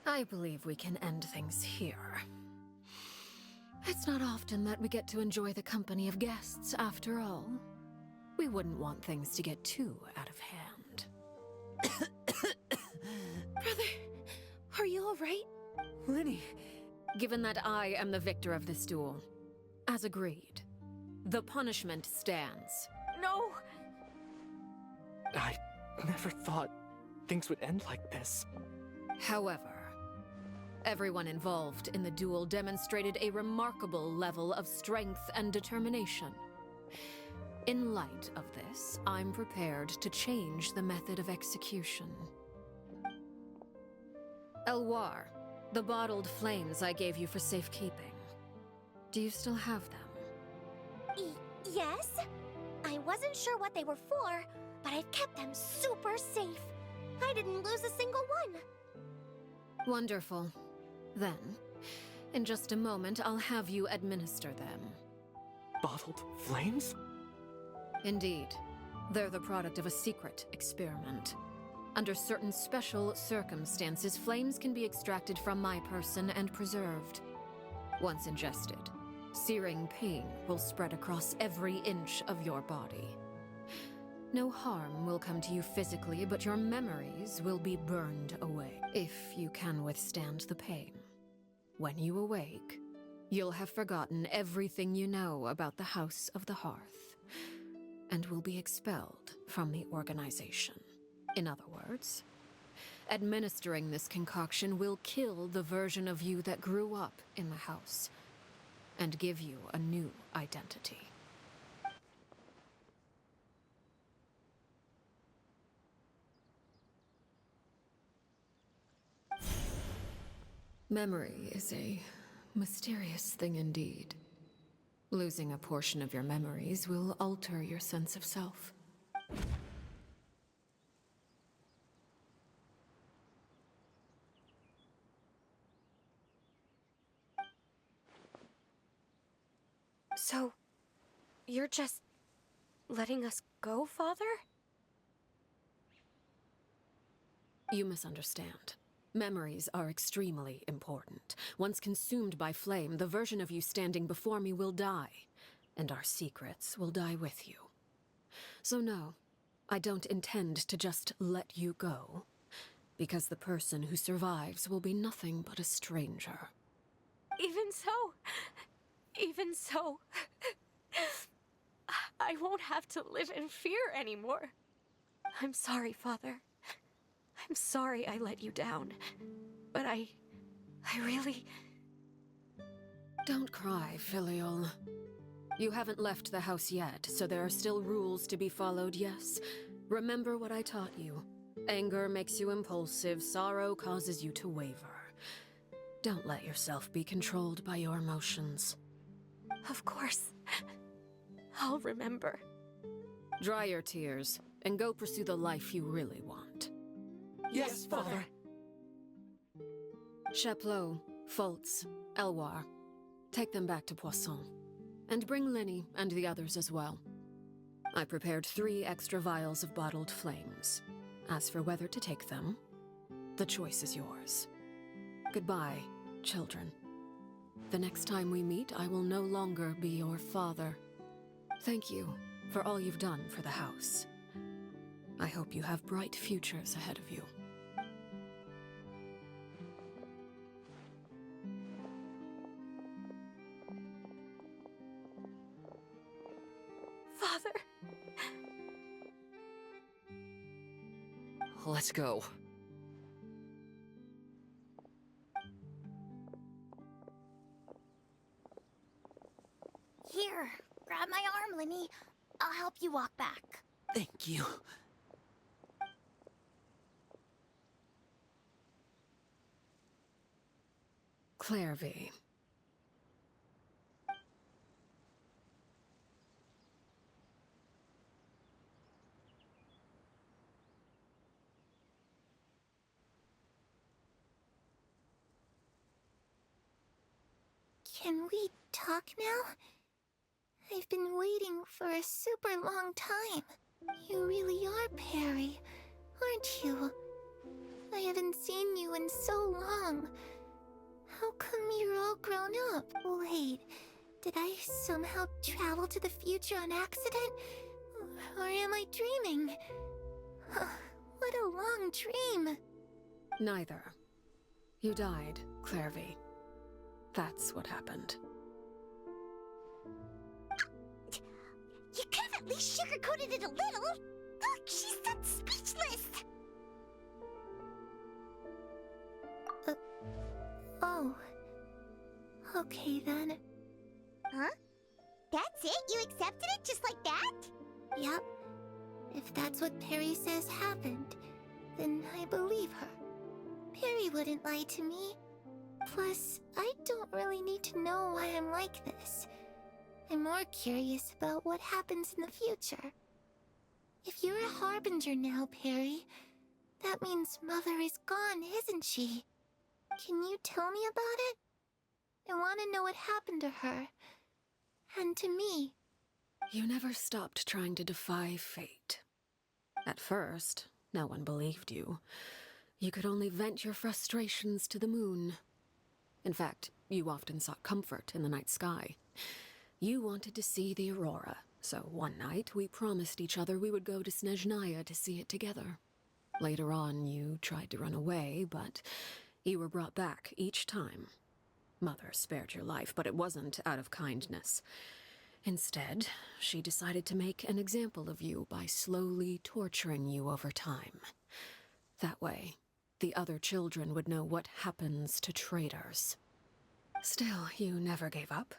I believe we can end things here. It's not often that we get to enjoy the company of guests, after all. We wouldn't want things to get too out of hand. Brother, are you all right? Lenny! Given that I am the victor of this duel, as agreed, the punishment stands. No! I never thought things would end like this. However, everyone involved in the duel demonstrated a remarkable level of strength and determination. In light of this, I'm prepared to change the method of execution. Elwar, the bottled flames I gave you for safekeeping. Do you still have them? Yes? I wasn't sure what they were for, but I've kept them super safe. I didn't lose a single one. Wonderful. Then, in just a moment, I'll have you administer them. Bottled flames? Indeed. They're the product of a secret experiment. Under certain special circumstances, flames can be extracted from my person and preserved. Once ingested, searing pain will spread across every inch of your body. No harm will come to you physically, but your memories will be burned away, if you can withstand the pain. When you awake, you'll have forgotten everything you know about the House of the Hearth, and will be expelled from the organization. In other words, administering this concoction will kill the version of you that grew up in the house, and give you a new identity. Memory is a mysterious thing indeed. Losing a portion of your memories will alter your sense of self. So, you're just letting us go, Father? You misunderstand. Memories are extremely important. Once consumed by flame, the version of you standing before me will die, and our secrets will die with you. So no, I don't intend to just let you go, because the person who survives will be nothing but a stranger. Even so, I won't have to live in fear anymore. I'm sorry, Father. I'm sorry I let you down, but I really... Don't cry, Filial. You haven't left the house yet, so there are still rules to be followed, yes? Remember what I taught you. Anger makes you impulsive, sorrow causes you to waver. Don't let yourself be controlled by your emotions. Of course. I'll remember. Dry your tears, and go pursue the life you really want. Yes, Father. Chaplot, Fultz, Elwar, take them back to Poisson. And bring Lenny and the others as well. I prepared 3 extra vials of bottled flames. As for whether to take them, the choice is yours. Goodbye, children. The next time we meet, I will no longer be your father. Thank you for all you've done for the house. I hope you have bright futures ahead of you. Father! Let's go. Here, grab my arm, Lenny. I'll help you walk back. Thank you. Clairvy. Can we talk now? I've been waiting for a super long time. You really are Perry, aren't you? wrong? How come you're all grown up? Wait, did I somehow travel to the future on accident? Or am I dreaming? What a long dream. Neither. You died, Clairvy. That's what happened. You could have at least sugarcoated it a little. Look, she's that speechless. Oh. Okay then. Huh? That's it? You accepted it just like that? Yep. If that's what Perry says happened, then I believe her. Perry wouldn't lie to me. Plus, I don't really need to know why I'm like this. I'm more curious about what happens in the future. If you're a harbinger now, Perry, that means Mother is gone, isn't she? Can you tell me about it? I want to know what happened to her. And to me. You never stopped trying to defy fate. At first, no one believed you. You could only vent your frustrations to the moon. In fact, you often sought comfort in the night sky. You wanted to see the aurora, so one night we promised each other we would go to Snezhnaya to see it together. Later on, you tried to run away, but you were brought back each time. Mother spared your life, but it wasn't out of kindness. Instead, she decided to make an example of you by slowly torturing you over time. That way, the other children would know what happens to traitors. Still, you never gave up.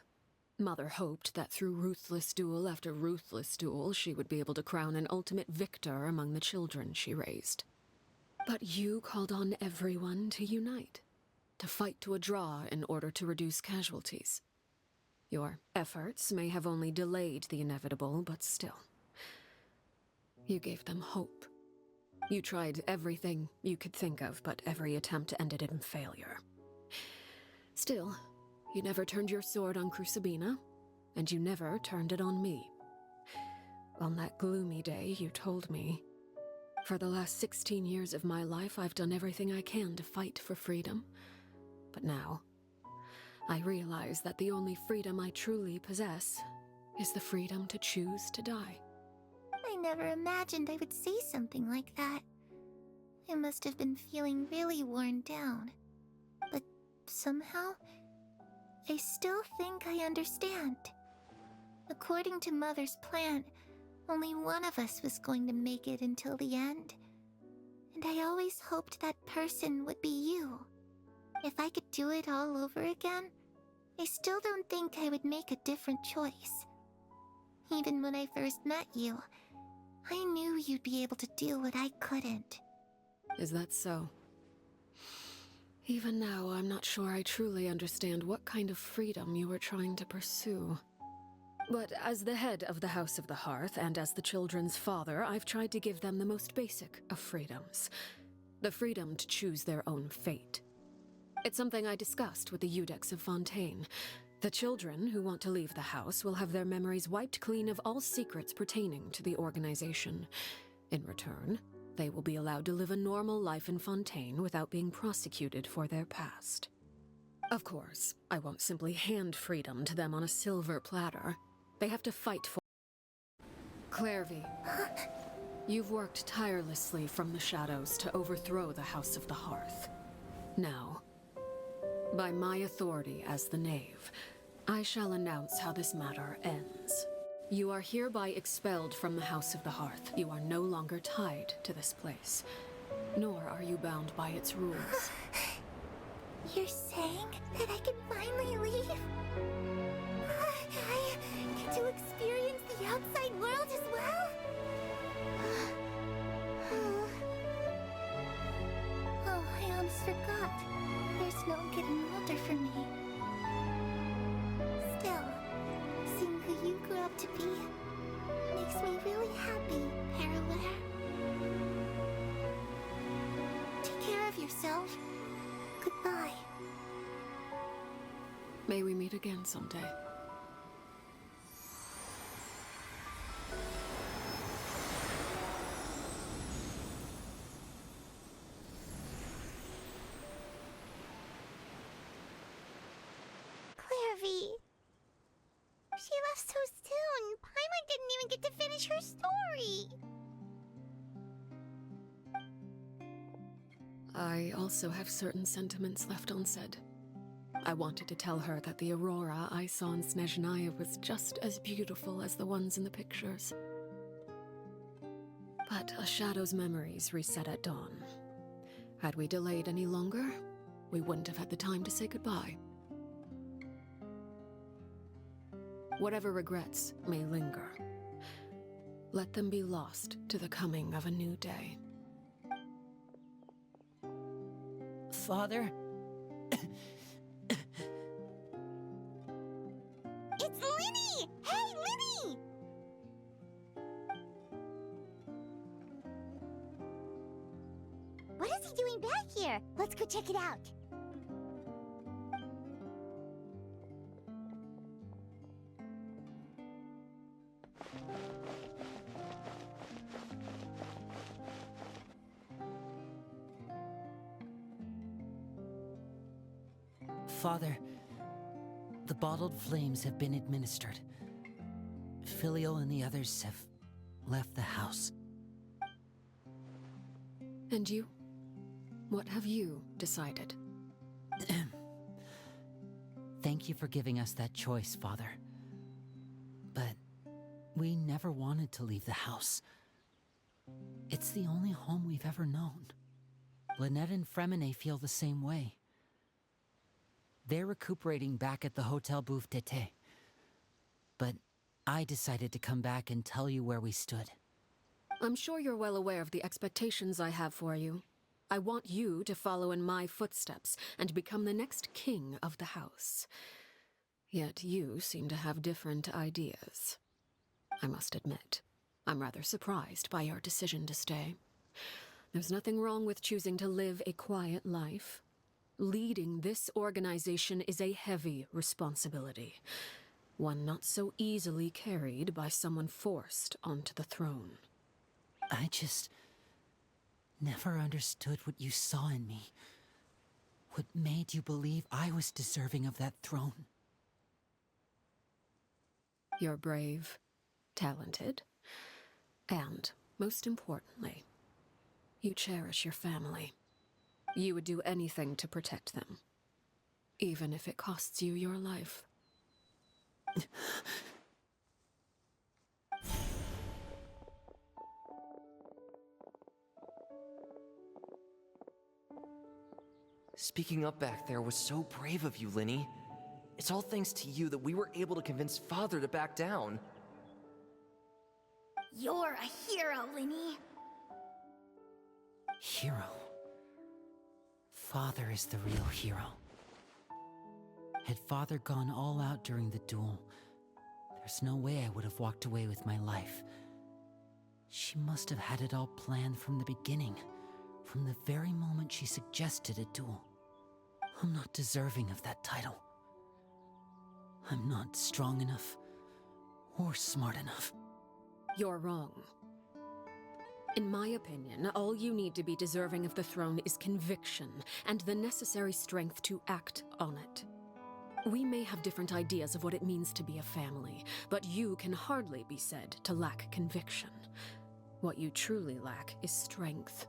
Mother hoped that through ruthless duel after ruthless duel, she would be able to crown an ultimate victor among the children she raised. But you called on everyone to unite, to fight to a draw in order to reduce casualties. Your efforts may have only delayed the inevitable, but still. You gave them hope. You tried everything you could think of, but every attempt ended in failure. Still, you never turned your sword on Crucibina, and you never turned it on me. On that gloomy day, you told me, "For the last 16 years of my life, I've done everything I can to fight for freedom. But now, I realize that the only freedom I truly possess is the freedom to choose to die." I never imagined I would say something like that. I must have been feeling really worn down. But somehow, I still think I understand. According to Mother's plan, only one of us was going to make it until the end. And I always hoped that person would be you. If I could do it all over again, I still don't think I would make a different choice. Even when I first met you, I knew you'd be able to do what I couldn't. Is that so? Even now, I'm not sure I truly understand what kind of freedom you were trying to pursue. But as the head of the House of the Hearth, and as the children's father, I've tried to give them the most basic of freedoms. The freedom to choose their own fate. It's something I discussed with the Eudex of Fontaine. The children who want to leave the house will have their memories wiped clean of all secrets pertaining to the organization. In return, they will be allowed to live a normal life in Fontaine without being prosecuted for their past. Of course, I won't simply hand freedom to them on a silver platter. They have to fight for... Clairvy, you've worked tirelessly from the shadows to overthrow the House of the Hearth. Now, by my authority as the Knave, I shall announce how this matter ends. You are hereby expelled from the House of the Hearth. You are no longer tied to this place, nor are you bound by its rules. You're saying that I can finally leave? I get to experience the outside world as well? Oh, I almost forgot. There's no getting older for me. Still, seeing who you grew up to be makes me really happy, Parallare. Take care of yourself. Goodbye. May we meet again someday. She left so soon. Paimon didn't even get to finish her story. I also have certain sentiments left unsaid. I wanted to tell her that the aurora I saw in Snezhnaya was just as beautiful as the ones in the pictures. But a shadow's memories reset at dawn. Had we delayed any longer, we wouldn't have had the time to say goodbye. Whatever regrets may linger, let them be lost to the coming of a new day. Father? It's Linny! Hey, Linny! What is he doing back here? Let's go check it out. Father, the bottled flames have been administered. Filio and the others have left the house. And you? What have you decided? Thank you for giving us that choice, Father. But we never wanted to leave the house. It's the only home we've ever known. Lynette and Fremine feel the same way. They're recuperating back at the Hotel Bouffe d'Été. But I decided to come back and tell you where we stood. I'm sure you're well aware of the expectations I have for you. I want you to follow in my footsteps and become the next king of the house. Yet you seem to have different ideas. I must admit, I'm rather surprised by your decision to stay. There's nothing wrong with choosing to live a quiet life. Leading this organization is a heavy responsibility, one not so easily carried by someone forced onto the throne. I just never understood what you saw in me. What made you believe I was deserving of that throne? You're brave, talented, and, most importantly, you cherish your family. You would do anything to protect them, even if it costs you your life. Speaking up back there was so brave of you, Linny. It's all thanks to you that we were able to convince Father to back down. You're a hero, Linny. Hero. Father is the real hero. Had Father gone all out during the duel, there's no way I would have walked away with my life. She must have had it all planned from the beginning, from the very moment she suggested a duel. I'm not deserving of that title. I'm not strong enough or smart enough. You're wrong. In my opinion, all you need to be deserving of the throne is conviction and the necessary strength to act on it. We may have different ideas of what it means to be a family, but you can hardly be said to lack conviction. What you truly lack is strength.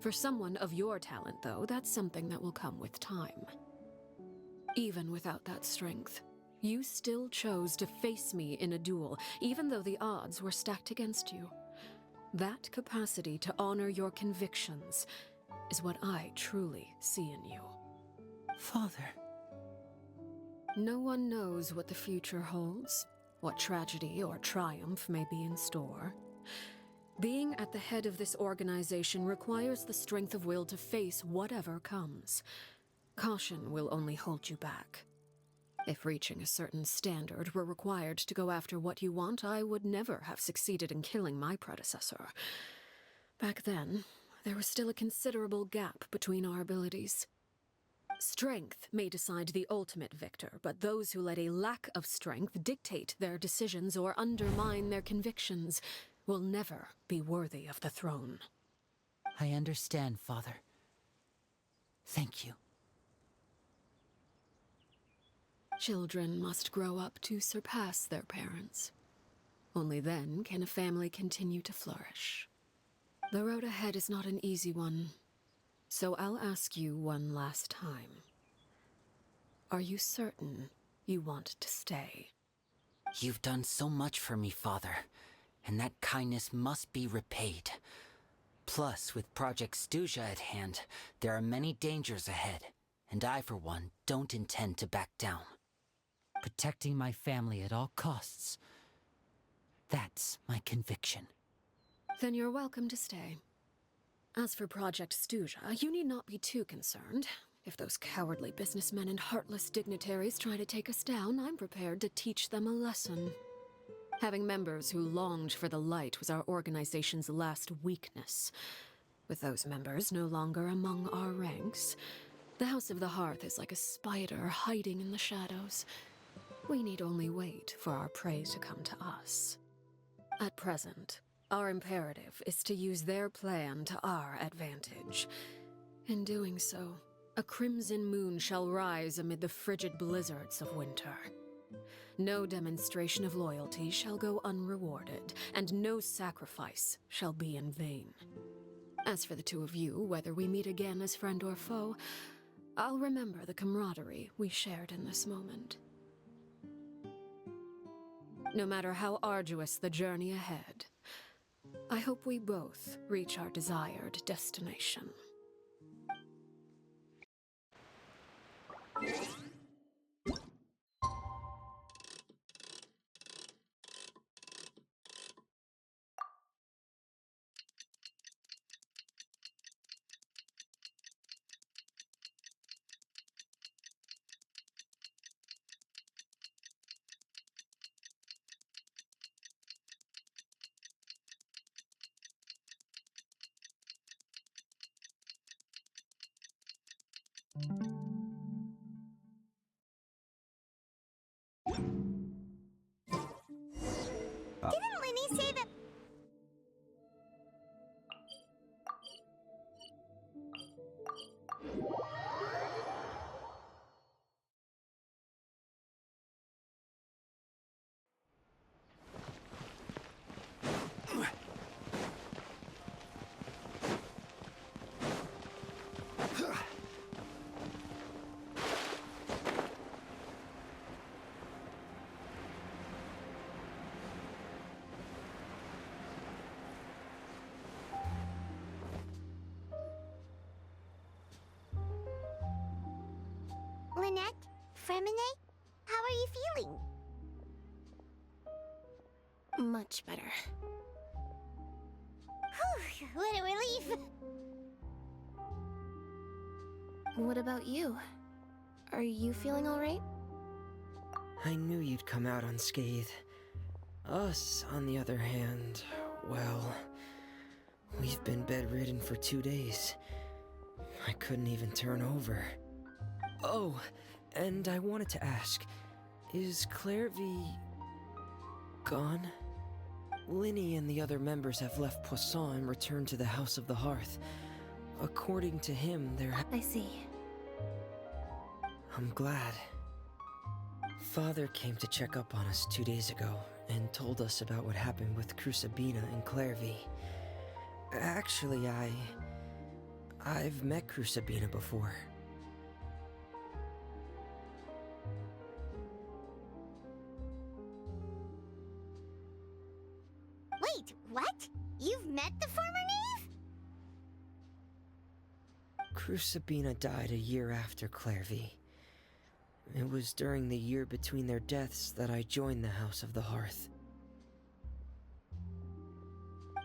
For someone of your talent, though, that's something that will come with time. Even without that strength, you still chose to face me in a duel, even though the odds were stacked against you. That capacity to honor your convictions is what I truly see in you. Father. No one knows what the future holds, what tragedy or triumph may be in store. Being at the head of this organization requires the strength of will to face whatever comes. Caution will only hold you back. If reaching a certain standard were required to go after what you want, I would never have succeeded in killing my predecessor. Back then, there was still a considerable gap between our abilities. Strength may decide the ultimate victor, but those who let a lack of strength dictate their decisions or undermine their convictions will never be worthy of the throne. I understand, Father. Thank you. Children must grow up to surpass their parents. Only then can a family continue to flourish. The road ahead is not an easy one, so I'll ask you one last time. Are you certain you want to stay? You've done so much for me, Father, and that kindness must be repaid. Plus, with Project Stuja at hand, there are many dangers ahead, and I, for one, don't intend to back down. Protecting my family at all costs. That's my conviction. Then you're welcome to stay. As for Project Stuja, you need not be too concerned. If those cowardly businessmen and heartless dignitaries try to take us down, I'm prepared to teach them a lesson. Having members who longed for the light was our organization's last weakness. With those members no longer among our ranks, the House of the Hearth is like a spider hiding in the shadows. We need only wait for our prey to come to us. At present, our imperative is to use their plan to our advantage. In doing so, a crimson moon shall rise amid the frigid blizzards of winter. No demonstration of loyalty shall go unrewarded, and no sacrifice shall be in vain. As for the two of you, whether we meet again as friend or foe, I'll remember the camaraderie we shared in this moment. No matter how arduous the journey ahead, I hope we both reach our desired destination. Didn't Lenny say that? Lynette? Fremine? How are you feeling? Much better. Whew, what a relief! What about you? Are you feeling alright? I knew you'd come out unscathed. Us, on the other hand, well, we've been bedridden for 2 days. I couldn't even turn over. Oh, and I wanted to ask, is Clairvy gone? Linny and the other members have left Poisson and returned to the House of the Hearth. According to him, I see. I'm glad. Father came to check up on us 2 days ago and told us about what happened with Crucibina and Clairvy. Actually, I've met Crucibina before. Wait, what? You've met the former knave? Crucibina died a year after Clairvy. It was during the year between their deaths that I joined the House of the Hearth.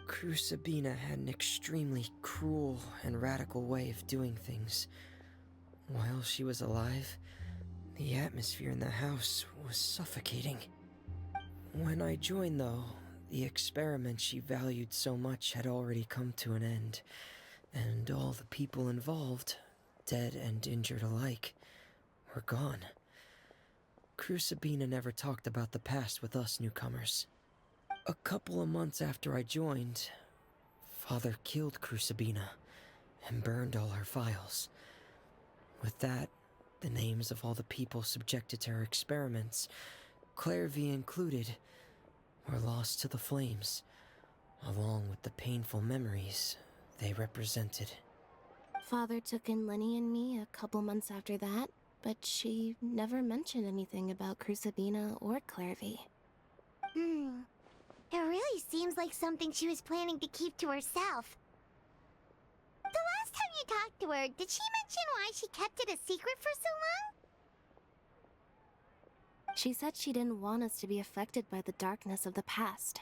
Crucibina had an extremely cruel and radical way of doing things. While she was alive, the atmosphere in the house was suffocating. When I joined, though, the experiment she valued so much had already come to an end, and all the people involved, dead and injured alike, were gone. Crucibina never talked about the past with us newcomers. A couple of months after I joined, Father killed Crucibina and burned all her files. With that, The names of all the people subjected to her experiments, Clairvy included, were lost to the flames, along with the painful memories they represented. Father took in Lenny and me a couple months after that, but she never mentioned anything about Crucibina or Clairvy. It really seems like something she was planning to keep to herself. The last time you talked to her, did she mention why she kept it a secret for so long? She said she didn't want us to be affected by the darkness of the past.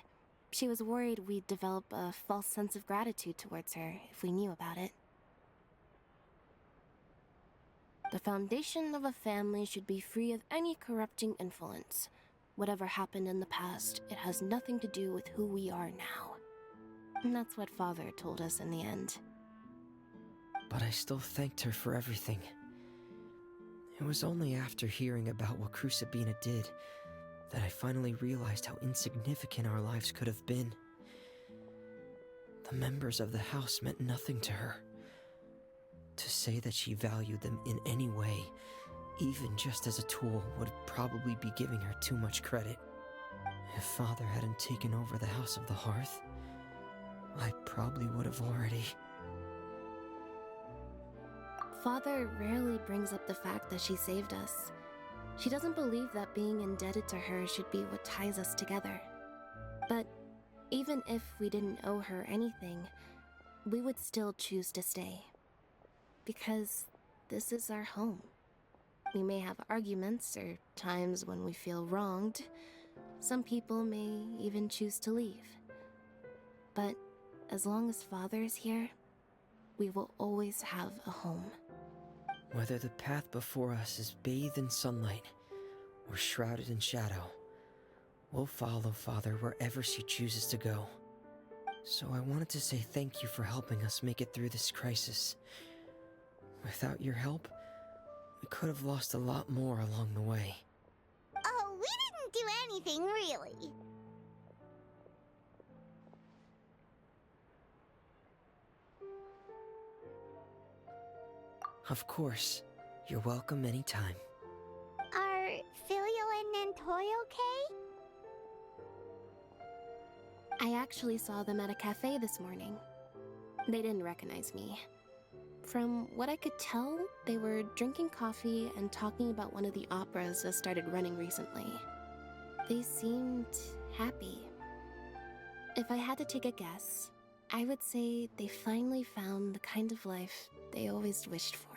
She was worried we'd develop a false sense of gratitude towards her if we knew about it. The foundation of a family should be free of any corrupting influence. Whatever happened in the past, it has nothing to do with who we are now. And that's what Father told us in the end. But I still thanked her for everything. It was only after hearing about what Crucibina did that I finally realized how insignificant our lives could have been. The members of the house meant nothing to her. To say that she valued them in any way, even just as a tool, would probably be giving her too much credit. If Father hadn't taken over the House of the Hearth, I probably would have already... Father rarely brings up the fact that she saved us. She doesn't believe that being indebted to her should be what ties us together. But even if we didn't owe her anything, we would still choose to stay. Because this is our home. We may have arguments or times when we feel wronged. Some people may even choose to leave. But as long as Father is here, we will always have a home. Whether the path before us is bathed in sunlight or shrouded in shadow, we'll follow Father wherever she chooses to go. So I wanted to say thank you for helping us make it through this crisis. Without your help, we could have lost a lot more along the way. Oh, we didn't do anything, really. Of course. You're welcome anytime. Are Filial and Nantoy okay? I actually saw them at a cafe this morning. They didn't recognize me. From what I could tell, they were drinking coffee and talking about one of the operas that started running recently. They seemed happy. If I had to take a guess, I would say they finally found the kind of life they always wished for.